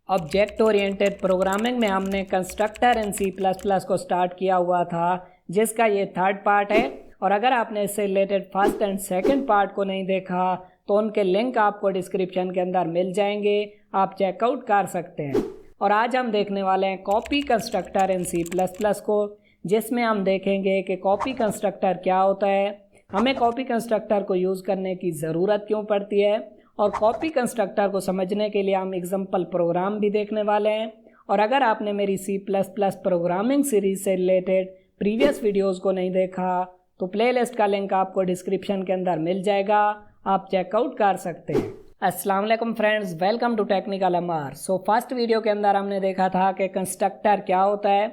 Object oriented programming में हमने constructor इन सी plus plus को स्टार्ट किया हुआ था, जिसका ये थर्ड पार्ट है। और अगर आपने इससे related first and second part को नहीं देखा तो उनके लिंक आपको डिस्क्रिप्शन के अंदर मिल जाएंगे, आप चेकआउट कर सकते हैं। और आज हम देखने वाले हैं कॉपी कंस्ट्रक्टर इन सी प्लस प्लस को, जिसमें हम देखेंगे कि कॉपी कंस्ट्रक्टर क्या होता है, हमें कॉपी कंस्ट्रक्टर को यूज़ करने की ज़रूरत क्यों पड़ती है, और कॉपी कंस्ट्रक्टर को समझने के लिए हम एग्जाम्पल प्रोग्राम भी देखने वाले हैं। और अगर आपने मेरी C plus plus programming series से रिलेटेड प्रीवियस वीडियोज़ को नहीं देखा तो प्लेलिस्ट का लिंक आपको डिस्क्रिप्शन के अंदर मिल जाएगा, आप चेकआउट कर सकते हैं। अस्सलाम वालेकुम friends, welcome to technical Amar. So first video के अंदर हमने देखा था कि कंस्ट्रक्टर क्या होता है,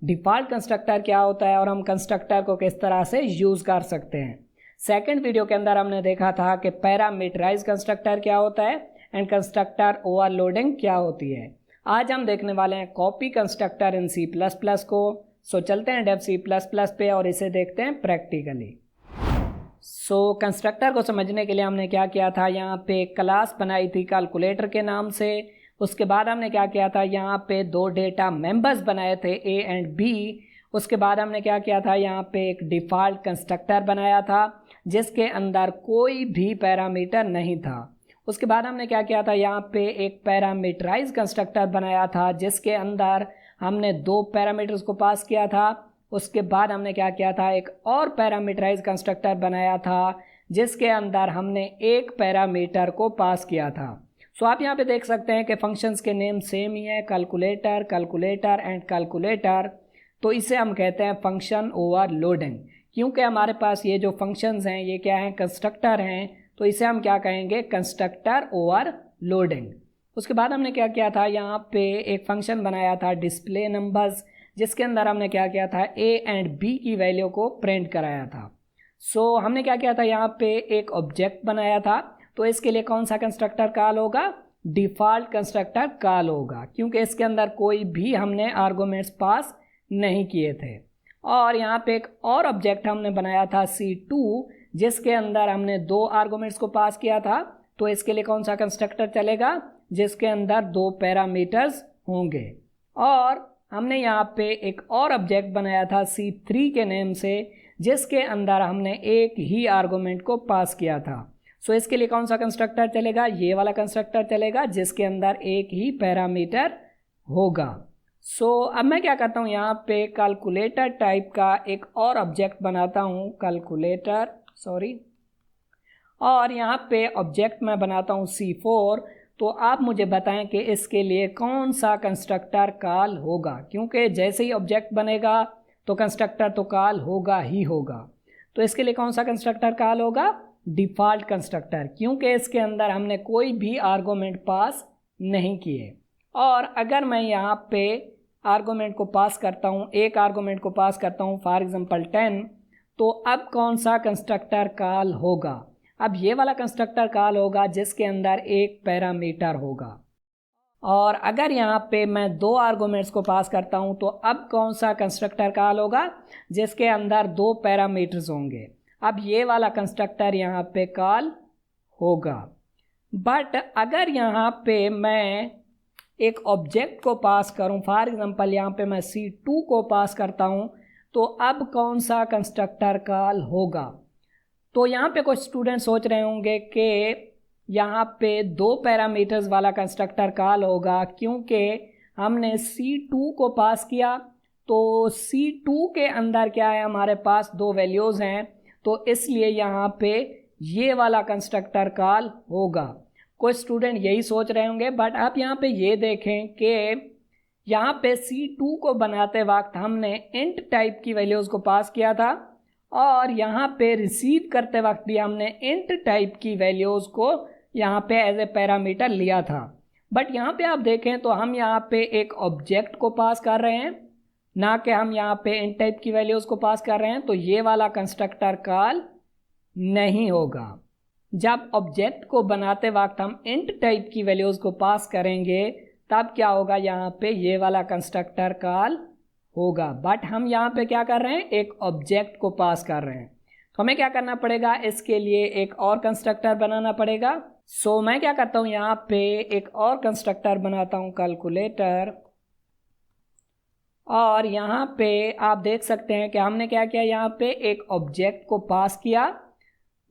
डिफ़ॉल्ट कंस्ट्रक्टर क्या होता है और हम कंस्ट्रक्टर को किस तरह से यूज़ कर सकते हैं। सेकंड वीडियो के अंदर हमने देखा था कि पैरामीटराइज कंस्ट्रक्टर क्या होता है एंड कंस्ट्रक्टर ओवरलोडिंग क्या होती है। आज हम देखने वाले हैं कॉपी कंस्ट्रक्टर इन सी प्लस प्लस को। सो चलते हैं डेव सी प्लस प्लस पे और इसे देखते हैं प्रैक्टिकली। सो कंस्ट्रक्टर को समझने के लिए हमने क्या किया था, यहाँ पे क्लास बनाई थी कैलकुलेटर के नाम से। उसके बाद हमने क्या किया था, यहाँ पे दो डेटा मेंबर्स बनाए थे ए एंड बी। उसके बाद हमने क्या किया था, यहाँ पे एक डिफ़ॉल्ट कंस्ट्रक्टर बनाया था जिसके अंदर कोई भी पैरामीटर नहीं था। उसके बाद हमने क्या किया था, यहाँ पे एक पैरामीटराइज कंस्ट्रक्टर बनाया था जिसके अंदर हमने दो पैरामीटर्स को पास किया था। उसके बाद हमने क्या किया था, एक और पैरामीटराइज कंस्ट्रक्टर बनाया था जिसके अंदर हमने एक पैरामीटर को पास किया था। सो आप यहाँ पे देख सकते हैं कि फंक्शंस के नेम सेम ही है, कैलकुलेटर, कैलकुलेटर एंड कैलकुलेटर। तो इसे हम कहते हैं फंक्शन ओवरलोडिंग, क्योंकि हमारे पास ये जो फंक्शंस हैं ये क्या हैं, कंस्ट्रक्टर हैं, तो इसे हम क्या कहेंगे, कंस्ट्रक्टर ओवरलोडिंग। उसके बाद हमने क्या किया था, यहाँ पे एक फंक्शन बनाया था डिस्प्ले नंबर्स, जिसके अंदर हमने क्या किया था, ए एंड बी की वैल्यू को प्रिंट कराया था। सो हमने क्या किया था, यहाँ पे एक ऑब्जेक्ट बनाया था, तो इसके लिए कौन सा कंस्ट्रक्टर कॉल होगा, डिफ़ॉल्ट कंस्ट्रक्टर कॉल होगा, क्योंकि इसके अंदर कोई भी हमने आर्गुमेंट्स पास नहीं किए थे। और यहाँ पे एक और ऑब्जेक्ट हमने बनाया था C2, जिसके अंदर हमने दो आर्गुमेंट्स को पास किया था, तो इसके लिए कौन सा कंस्ट्रक्टर चलेगा, जिसके अंदर दो पैरामीटर्स होंगे। और हमने यहाँ पे एक और ऑब्जेक्ट बनाया था C3 के नेम से, जिसके अंदर हमने एक ही आर्गुमेंट को पास किया था। सो इसके लिए कौन सा कंस्ट्रक्टर चलेगा, ये वाला कंस्ट्रक्टर चलेगा जिसके अंदर एक ही पैरामीटर होगा। सो अब मैं क्या करता हूँ, यहाँ पे कैलकुलेटर टाइप का एक और ऑब्जेक्ट बनाता हूँ, कैलकुलेटर और यहाँ पे ऑब्जेक्ट मैं बनाता हूँ C4। तो आप मुझे बताएं कि इसके लिए कौन सा कंस्ट्रक्टर कॉल होगा, क्योंकि जैसे ही ऑब्जेक्ट बनेगा तो कंस्ट्रक्टर तो कॉल होगा ही होगा। तो इसके लिए कौन सा कंस्ट्रक्टर कॉल होगा, डिफ़ॉल्ट कंस्ट्रक्टर, क्योंकि इसके अंदर हमने कोई भी आर्गुमेंट पास नहीं किए। और अगर मैं यहाँ पे आर्गुमेंट को पास करता हूँ, एक आर्गुमेंट को पास करता हूँ फॉर एग्जांपल 10, तो अब कौन सा कंस्ट्रक्टर कॉल होगा, अब ये वाला कंस्ट्रक्टर कॉल होगा जिसके अंदर एक पैरामीटर होगा। और अगर यहाँ पे मैं दो आर्गुमेंट्स को पास करता हूँ तो अब कौन सा कंस्ट्रक्टर कॉल होगा, जिसके अंदर दो पैरामीटर्स होंगे। अब ये वाला कंस्ट्रक्टर यहाँ पे कॉल होगा। बट अगर यहाँ पे मैं एक ऑब्जेक्ट को पास करूं, फॉर एग्जांपल यहाँ पे मैं C2 को पास करता हूं, तो अब कौन सा कंस्ट्रक्टर कॉल होगा। तो यहाँ पे कुछ स्टूडेंट सोच रहे होंगे कि यहाँ पे दो पैरामीटर्स वाला कंस्ट्रक्टर कॉल होगा, क्योंकि हमने C2 को पास किया, तो C2 के अंदर क्या है, हमारे पास दो वैल्यूज़ हैं, तो इसलिए यहाँ पे ये वाला कंस्ट्रक्टर कॉल होगा। कुछ स्टूडेंट यही सोच रहे होंगे, बट आप यहाँ पे ये देखें कि यहाँ पे C2 को बनाते वक्त हमने इंट टाइप की वैल्यूज़ को पास किया था, और यहाँ पे रिसीव करते वक्त भी हमने इंट टाइप की वैल्यूज़ को यहाँ पे एज ए पैरामीटर लिया था। बट यहाँ पे आप देखें तो हम यहाँ पे एक ऑब्जेक्ट को पास कर रहे हैं, ना कि हम यहाँ पे इंट टाइप की वैल्यूज़ को पास कर रहे हैं, तो ये वाला कंस्ट्रक्टर कॉल नहीं होगा। जब ऑब्जेक्ट को बनाते वक्त हम इंट टाइप की वैल्यूज़ को पास करेंगे तब क्या होगा, यहाँ पे ये वाला कंस्ट्रक्टर कॉल होगा। बट हम यहाँ पे क्या कर रहे हैं, एक ऑब्जेक्ट को पास कर रहे हैं, तो हमें क्या करना पड़ेगा, इसके लिए एक और कंस्ट्रक्टर बनाना पड़ेगा। सो मैं क्या करता हूँ, यहाँ पे एक और कंस्ट्रक्टर बनाता हूँ कैलकुलेटर, और यहाँ पे आप देख सकते हैं कि हमने क्या किया, यहाँ पे एक ऑब्जेक्ट को पास किया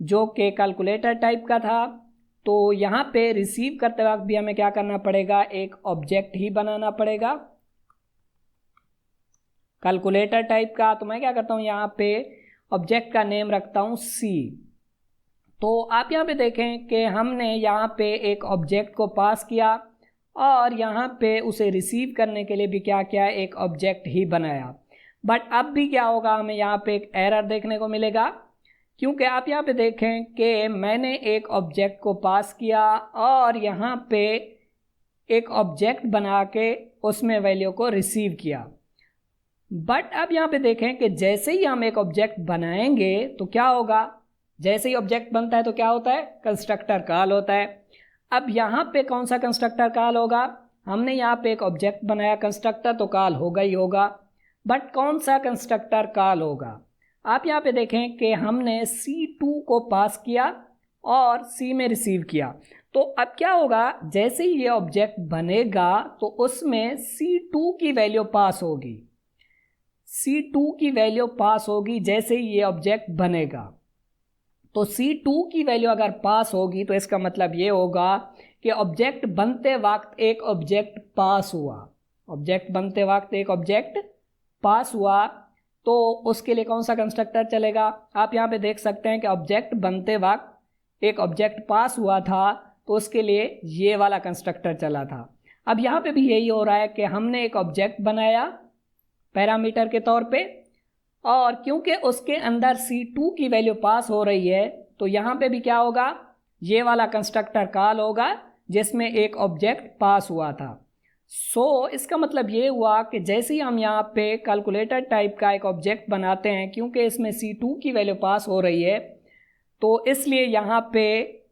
जो कि कैलकुलेटर टाइप का था। तो यहाँ पे रिसीव करते वक्त भी हमें क्या करना पड़ेगा, एक ऑब्जेक्ट ही बनाना पड़ेगा कैलकुलेटर टाइप का। तो मैं क्या करता हूँ, यहाँ पे ऑब्जेक्ट का नेम रखता हूँ सी। तो आप यहाँ पे देखें कि हमने यहाँ पे एक ऑब्जेक्ट को पास किया और यहाँ पे उसे रिसीव करने के लिए भी क्या किया, एक ऑब्जेक्ट ही बनाया। बट अब भी क्या होगा, हमें यहाँ पे एक एरर देखने को मिलेगा, क्योंकि आप यहाँ पे देखें कि मैंने एक ऑब्जेक्ट को पास किया और यहाँ पे एक ऑब्जेक्ट बना के उसमें वैल्यू को रिसीव किया। बट अब यहाँ पे देखें कि जैसे ही हम एक ऑब्जेक्ट बनाएंगे तो क्या होगा, जैसे ही ऑब्जेक्ट बनता है तो क्या होता है, कंस्ट्रक्टर कॉल होता है। अब यहाँ पे कौन सा कंस्ट्रक्टर कॉल होगा, हमने यहाँ पे एक ऑब्जेक्ट बनाया, कंस्ट्रक्टर तो कॉल होगा ही होगा, बट कौन सा कंस्ट्रक्टर कॉल होगा। आप यहाँ पे देखें कि हमने C2 को पास किया और C में रिसीव किया। तो अब क्या होगा, जैसे ही ये ऑब्जेक्ट बनेगा तो उसमें C2 की वैल्यू पास होगी, C2 की वैल्यू पास होगी जैसे ही ये ऑब्जेक्ट बनेगा। तो C2 की वैल्यू अगर पास होगी तो इसका मतलब ये होगा कि ऑब्जेक्ट बनते वक्त एक ऑब्जेक्ट पास हुआ, ऑब्जेक्ट बनते वक्त एक ऑब्जेक्ट पास हुआ। तो उसके लिए कौन सा कंस्ट्रक्टर चलेगा, आप यहाँ पे देख सकते हैं कि ऑब्जेक्ट बनते वक्त एक ऑब्जेक्ट पास हुआ था, तो उसके लिए ये वाला कंस्ट्रक्टर चला था। अब यहाँ पे भी यही हो रहा है कि हमने एक ऑब्जेक्ट बनाया पैरामीटर के तौर पे, और क्योंकि उसके अंदर C2 की वैल्यू पास हो रही है तो यहाँ पे भी क्या होगा, ये वाला कंस्ट्रक्टर कॉल होगा जिसमें एक ऑब्जेक्ट पास हुआ था। सो इसका मतलब ये हुआ कि जैसे ही हम यहाँ पे कैलकुलेटर टाइप का एक ऑब्जेक्ट बनाते हैं, क्योंकि इसमें C2 की वैल्यू पास हो रही है, तो इसलिए यहाँ पे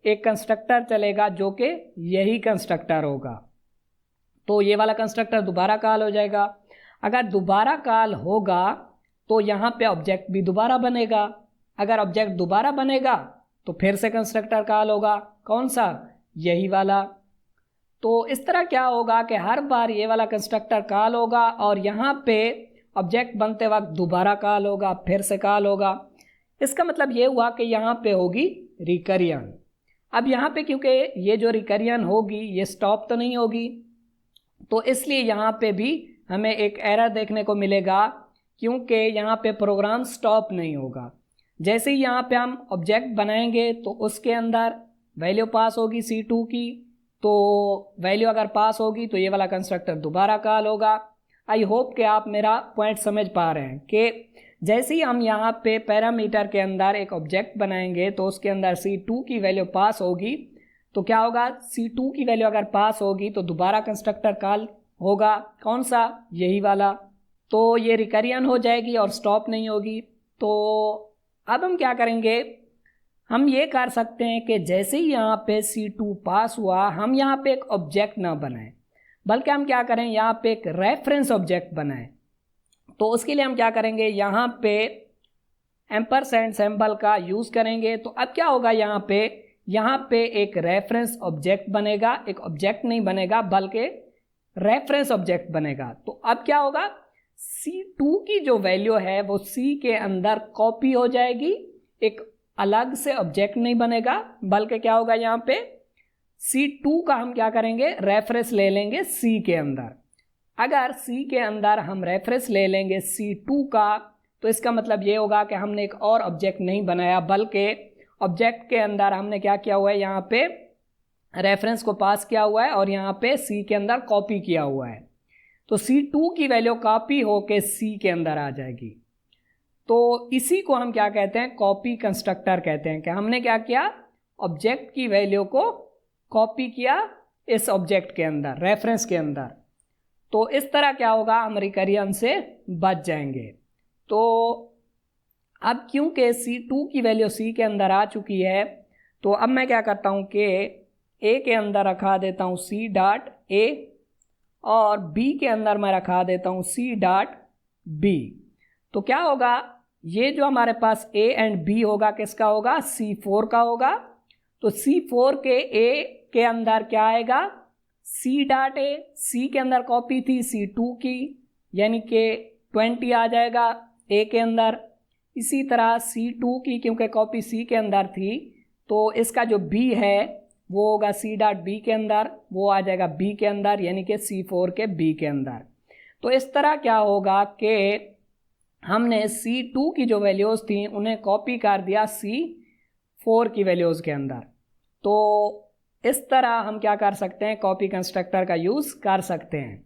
एक कंस्ट्रक्टर चलेगा जो कि यही कंस्ट्रक्टर होगा। तो ये वाला कंस्ट्रक्टर दोबारा कॉल हो जाएगा। अगर दोबारा कॉल होगा तो यहाँ पे ऑब्जेक्ट भी दोबारा बनेगा। अगर ऑब्जेक्ट दोबारा बनेगा तो फिर से कंस्ट्रक्टर कॉल होगा, कौन सा, यही वाला। तो इस तरह क्या होगा कि हर बार ये वाला कंस्ट्रक्टर कॉल होगा और यहाँ पे ऑब्जेक्ट बनते वक्त दोबारा कॉल होगा, फिर से कॉल होगा। इसका मतलब ये हुआ कि यहाँ पे होगी रिकरियन। अब यहाँ पे क्योंकि ये जो रिकरियन होगी ये स्टॉप तो नहीं होगी, तो इसलिए यहाँ पे भी हमें एक एरर देखने को मिलेगा, क्योंकि यहाँ पे प्रोग्राम स्टॉप नहीं होगा। जैसे ही यहाँ पे हम ऑब्जेक्ट बनाएंगे तो उसके अंदर वैल्यू पास होगी C2 की, तो वैल्यू अगर पास होगी तो ये वाला कंस्ट्रक्टर दोबारा कॉल होगा। आई होप कि आप मेरा पॉइंट समझ पा रहे हैं कि जैसे ही हम यहाँ पे पैरामीटर के अंदर एक ऑब्जेक्ट बनाएंगे तो उसके अंदर C2 की वैल्यू पास होगी, तो क्या होगा, C2 की वैल्यू अगर पास होगी तो दोबारा कंस्ट्रक्टर कॉल होगा, कौन सा, यही वाला। तो ये रिकरियन हो जाएगी और स्टॉप नहीं होगी। तो अब हम क्या करेंगे, हम ये कर सकते हैं कि जैसे ही यहाँ पे C2 पास हुआ, हम यहाँ पे एक ऑब्जेक्ट ना बनाएं, बल्कि हम क्या करें, यहाँ पे एक रेफरेंस ऑब्जेक्ट बनाएं। तो उसके लिए हम क्या करेंगे, यहाँ पे एम्परसेंड सिंबल का यूज़ करेंगे। तो अब क्या होगा, यहाँ पे एक रेफरेंस ऑब्जेक्ट बनेगा, एक ऑब्जेक्ट नहीं बनेगा बल्कि रेफरेंस ऑब्जेक्ट बनेगा। तो अब क्या होगा, C2 की जो वैल्यू है वो C के अंदर कॉपी हो जाएगी, एक अलग से ऑब्जेक्ट नहीं बनेगा, बल्कि क्या होगा, यहाँ पे C2 का हम क्या करेंगे, रेफरेंस ले लेंगे C के अंदर। अगर C के अंदर हम रेफरेंस ले लेंगे C2 का, तो इसका मतलब ये होगा कि हमने एक और ऑब्जेक्ट नहीं बनाया, बल्कि ऑब्जेक्ट के अंदर हमने क्या किया हुआ है, यहाँ पे रेफरेंस को पास किया हुआ है और यहाँ पे C के अंदर कॉपी किया हुआ है। तो C2 की वैल्यू कॉपी होके C के अंदर आ जाएगी। तो इसी को हम क्या कहते हैं, कॉपी कंस्ट्रक्टर कहते हैं। कि हमने क्या किया, ऑब्जेक्ट की वैल्यू को कॉपी किया इस ऑब्जेक्ट के अंदर, रेफरेंस के अंदर। तो इस तरह क्या होगा, हम रिकरियन से बच जाएंगे। तो अब क्योंकि C2 की वैल्यू C के अंदर आ चुकी है, तो अब मैं क्या करता हूँ कि A के अंदर रखा देता हूँ C डॉट A और B के अंदर मैं रखा देता हूँ C डॉट B। तो क्या होगा, ये जो हमारे पास A एंड B होगा किसका होगा, C4 का होगा, तो C4 के A के अंदर क्या आएगा, C डॉट A, C के अंदर कॉपी थी C2 की, यानी कि 20 आ जाएगा A के अंदर। इसी तरह C2 की क्योंकि कॉपी C के अंदर थी, तो इसका जो B है वो होगा C डॉट B के अंदर, वो आ जाएगा B के अंदर, यानी कि C4 के B के अंदर। तो इस तरह क्या होगा कि हमने C2 की जो वैल्यूज़ थी उन्हें कॉपी कर दिया C4 की वैल्यूज़ के अंदर। तो इस तरह हम क्या कर सकते हैं, कॉपी कंस्ट्रक्टर का यूज़ कर सकते हैं।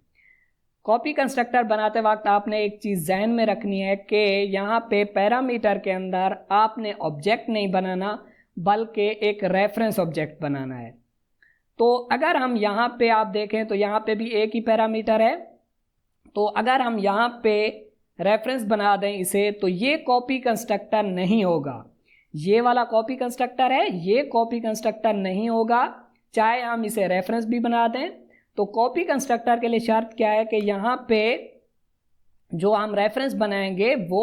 कॉपी कंस्ट्रक्टर बनाते वक्त आपने एक चीज़ जहन में रखनी है कि यहाँ पे पैरामीटर के अंदर आपने ऑब्जेक्ट नहीं बनाना बल्कि एक रेफरेंस ऑब्जेक्ट बनाना है। तो अगर हम यहाँ पे आप देखें तो यहाँ पे भी एक ही पैरामीटर है, तो अगर हम यहाँ पे रेफरेंस बना दें इसे, तो ये कॉपी कंस्ट्रक्टर नहीं होगा। ये वाला कॉपी कंस्ट्रक्टर है, ये कॉपी कंस्ट्रक्टर नहीं होगा, चाहे हम इसे रेफरेंस भी बना दें। तो कॉपी कंस्ट्रक्टर के लिए शर्त क्या है कि यहाँ पे जो हम रेफरेंस बनाएंगे वो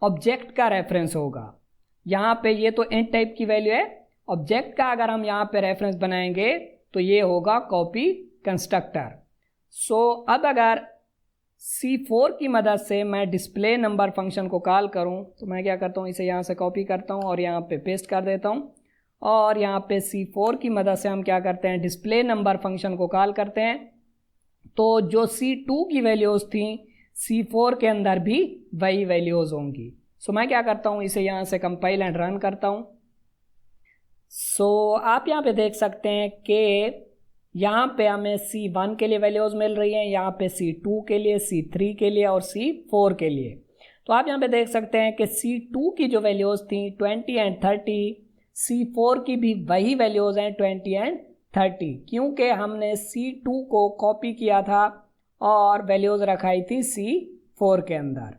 ऑब्जेक्ट का रेफरेंस होगा। यहाँ पे ये तो इंट टाइप की वैल्यू है, ऑब्जेक्ट का अगर हम यहाँ पे रेफरेंस बनाएंगे तो ये होगा कॉपी कंस्ट्रक्टर। सो अब अगर C4 की मदद से मैं डिस्प्ले नंबर फंक्शन को कॉल करूँ तो मैं क्या करता हूँ, इसे यहाँ से कॉपी करता हूँ और यहाँ पे पेस्ट कर देता हूँ, और यहाँ पे C4 की मदद से हम क्या करते हैं, डिस्प्ले नंबर फंक्शन को कॉल करते हैं। तो जो C2 की वैल्यूज़ थी C4 के अंदर भी वही वैल्यूज़ होंगी। सो मैं क्या करता हूँ, इसे यहाँ से कंपाइल एंड रन करता हूँ। सो आप यहाँ पे देख सकते हैं कि यहाँ पे हमें C1 के लिए वैल्यूज़ मिल रही हैं, यहाँ पे C2 के लिए, C3 के लिए और C4 के लिए। तो आप यहाँ पे देख सकते हैं कि C2 की जो वैल्यूज़ थी 20 एंड 30, C4 की भी वही वैल्यूज़ हैं 20 एंड 30, क्योंकि हमने C2 को कॉपी किया था और वैल्यूज़ रखाई थी C4 के अंदर।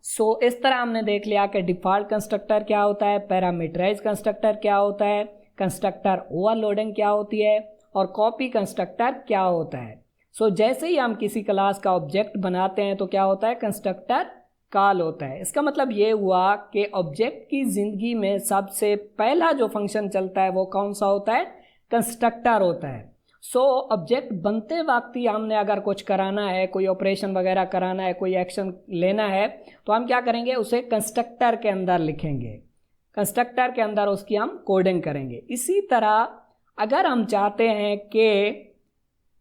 सो इस तरह हमने देख लिया कि डिफ़ॉल्ट कंस्ट्रक्टर क्या होता है, पैरामीटराइज कंस्ट्रक्टर क्या होता है, कंस्ट्रक्टर ओवरलोडिंग क्या होती है और कॉपी कंस्ट्रक्टर क्या होता है। सो जैसे ही हम किसी क्लास का ऑब्जेक्ट बनाते हैं तो क्या होता है, कंस्ट्रक्टर कॉल होता है। इसका मतलब ये हुआ कि ऑब्जेक्ट की ज़िंदगी में सबसे पहला जो फंक्शन चलता है वो कौन सा होता है, कंस्ट्रक्टर होता है। सो ऑब्जेक्ट बनते वक्त ही हमने अगर कुछ कराना है, कोई ऑपरेशन वगैरह कराना है, कोई एक्शन लेना है, तो हम क्या करेंगे, उसे कंस्ट्रक्टर के अंदर लिखेंगे, कंस्ट्रक्टर के अंदर उसकी हम कोडिंग करेंगे। इसी तरह अगर हम चाहते हैं कि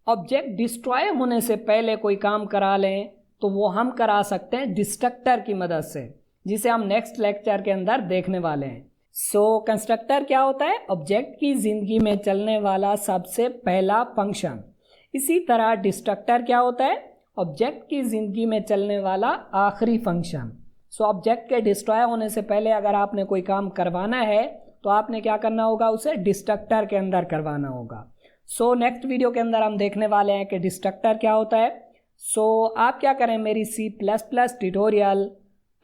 ऑब्जेक्ट डिस्ट्रॉय होने से पहले कोई काम करा लें तो वो हम करा सकते हैं डिस्ट्रक्टर की मदद से, जिसे हम नेक्स्ट लेक्चर के अंदर देखने वाले हैं। सो कंस्ट्रक्टर क्या होता है, ऑब्जेक्ट की ज़िंदगी में चलने वाला सबसे पहला फंक्शन। इसी तरह डिस्ट्रक्टर क्या होता है, ऑब्जेक्ट की ज़िंदगी में चलने वाला आखिरी फंक्शन। सो ऑब्जेक्ट के डिस्ट्रॉय होने से पहले अगर आपने कोई काम करवाना है तो आपने क्या करना होगा, उसे डिस्ट्रक्टर के अंदर करवाना होगा। सो नेक्स्ट वीडियो के अंदर हम देखने वाले हैं कि डिस्ट्रक्टर क्या होता है। सो आप क्या करें, मेरी C++ ट्यूटोरियल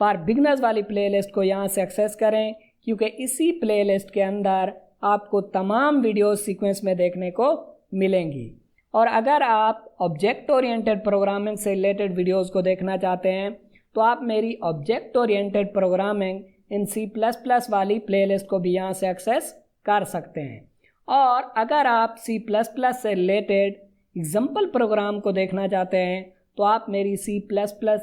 फॉर बिगनर्स वाली प्लेलिस्ट को यहाँ से एक्सेस करें, क्योंकि इसी प्लेलिस्ट के अंदर आपको तमाम वीडियो सीक्वेंस में देखने को मिलेंगी। और अगर आप ऑब्जेक्ट ओरिएंटेड प्रोग्रामिंग से रिलेटेड वीडियोस को देखना चाहते हैं तो आप मेरी object oriented programming in C++ वाली प्लेलिस्ट को भी यहाँ से एक्सेस कर सकते हैं। और अगर आप C++ से रिलेटेड एग्जाम्पल प्रोग्राम को देखना चाहते हैं तो आप मेरी C++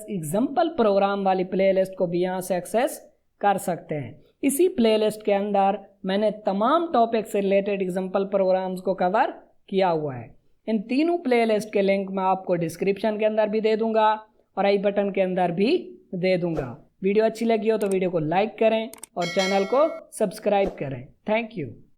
एग्जाम्पल प्रोग्राम वाली प्लेलिस्ट को भी यहाँ से एक्सेस कर सकते हैं। इसी प्लेलिस्ट के अंदर मैंने तमाम टॉपिक से रिलेटेड एग्जाम्पल प्रोग्राम्स को कवर किया हुआ है। इन तीनों प्लेलिस्ट के लिंक मैं आपको डिस्क्रिप्शन के अंदर भी दे दूंगा और आई बटन के अंदर भी दे दूंगा। वीडियो अच्छी लगी हो तो वीडियो को लाइक करें और चैनल को सब्सक्राइब करें। Thank you.